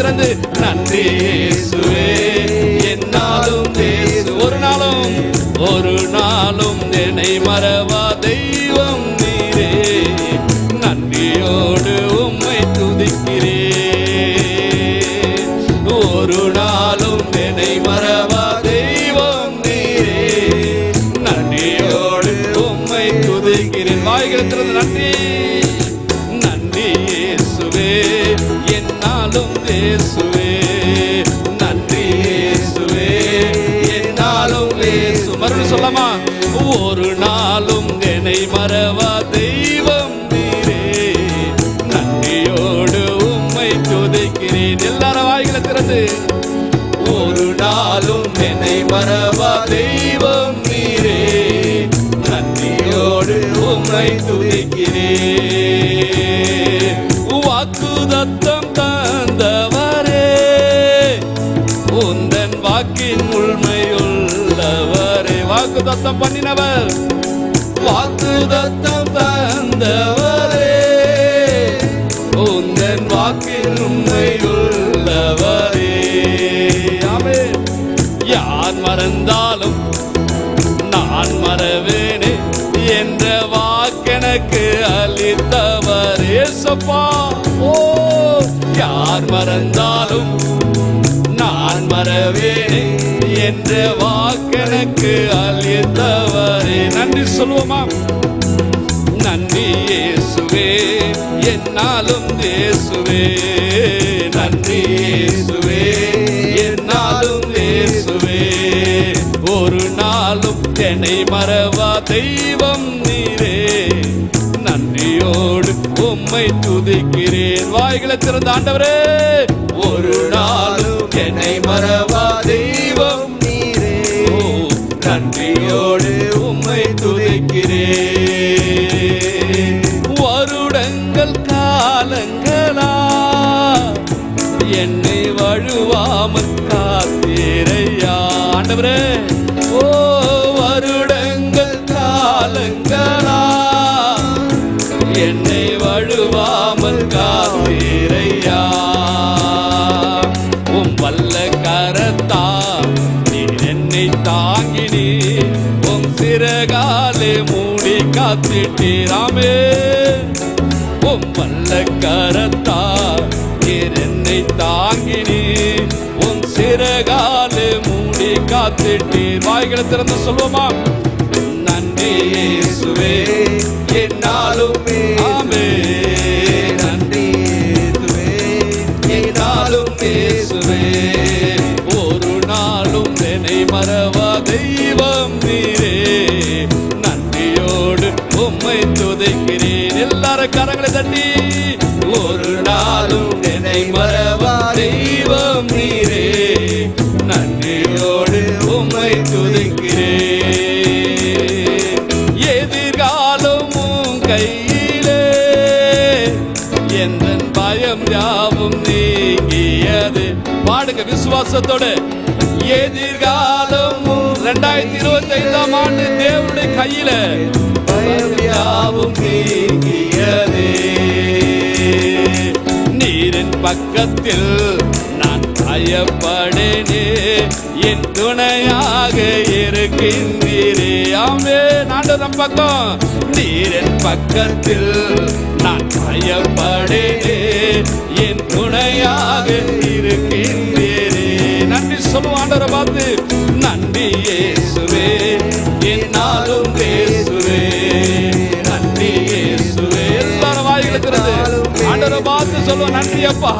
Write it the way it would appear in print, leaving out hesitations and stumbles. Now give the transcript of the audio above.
திறந்து நன்றி இயேசுவே என்னாலும் இயேசு. ஒரு நாளும் என்னை மறவா தெய்வம் நீரே, நன்றியோடு உம்மை துதிக்கிறேன். ஒரு நாளும் என்னை மறவா தெய்வம் நீரே, நன்றியோடு உம்மை துதிக்கிறேன். வாய்களை திறந்து நன்றி நன்றி இயேசுவே என்னாலும் இயேசுவே, நன்றி இயேசுவே என்னாலும் இயேசு. மறுபடியும் சொல்லமா? ஒரு நாளும் என்னை மறவா தெய்வம் நீரே, நன்றியோடு உம்மை துதிக்கிறேன். எல்லாரும் வாய்களை திறந்து ஒரு நாளும் என்னை மறவா தெய்வம் நீரே, நன்றியோடு உம்மை துதிக்கிறேன். வாக்குதத்தம் தந்தவரே, உந்தன் வாக்கின் உண்மையுள்ளவரே. வாக்குதத்தம் பண்ணினவர், வாக்குதத்தம் தந்தவரே, உந்தன் வாக்கின் உண்மையுள்ளவரே. ஆமென். யார் மறந்தாலும் நான் மறவேனே என்ற வாக்கெனக்கு அளித்தவர் இயேசப்பா. ஓ, யார் மறந்தாலும் நான் மறவேனே என்ற வாக்கெனக்கு அளித்தவரே. நன்றி சொல்லுவோமா? நன்றி இயேசுவே என்னாலும் இயேசுவே, நன்றி இயேசுவே என்னாலும் இயேசுவே. ஒரு நாளும் என்னை மறவா தெய்வம் நீரே, நன்றியோடு உம்மை துதிக்கிறேன். வாய்களை திறந்த ஆண்டவரே, ஒரு நாளும் என்னை மறவா தெய்வம் நீரே, நன்றியோடு உம்மை துதிக்கிறேன். வருடங்கள் காலங்களா என்னை வழுவாமல் காத்தீரையா. ஆண்டவரே, ஓ வருடங்கள் காலங்களா என்னை வழுவாமல் காத்தீரையா. உம் வல்ல கரத்தா நீர் என்னை தாங்கினி, உம் சிறகாலே மூடி காத்திட்டீராமே. உம் வல்ல கரத்தா நீர் என்னை தாங்கினி, உம் சிறகாலே மூடி காத்திட்டீர். வாய்களை திறந்து சொல்வோமா? நன்றி இயேசுவே என்னாலும் ஆமென், நன்றி இயேசுவே என்னாலும் இயேசுவே. ஒரு நாளும் என்னை மறவா தெய்வம் நீரே, நன்றியோடு உம்மை துதிக்கிறேன். எல்லாரும் கரங்களை தட்டி ஒரு நாளும் என்னை மறவா தெய்வம் நீரே, நன்றியோடு உம்மை துதிக்கிறேன். எதிர்காலம் உம் கையிலே, எந்தன் பயம் யாவும் நீங்கியது. பாடுங்க விசுவாசத்தோட. எதிர்காலம் 2025ஆம் ஆண்டு தேவனுடைய கையில, பயம் யாவும் நீங்கியதே. நீரின் பக்கத்தில் நான் பயப்படேனே, என் துணையாக இருக்கின்றீரே. ஆமென். ஆண்டவர் பக்கம், நீரின் பக்கத்தில் நான் பயப்படேனே, என் துணையாக இருக்கின்றீரே. நன்றி சொல்லுவோம் ஆண்டவரை பார்த்து. நன்றி இயேசுவே என்னாலும் இயேசுவே, நன்றி இயேசுவே. எல்லாரும் வாய்களை திறந்து ஆண்டவரை பார்த்து சொல்லுவோம். நன்றி அப்பா,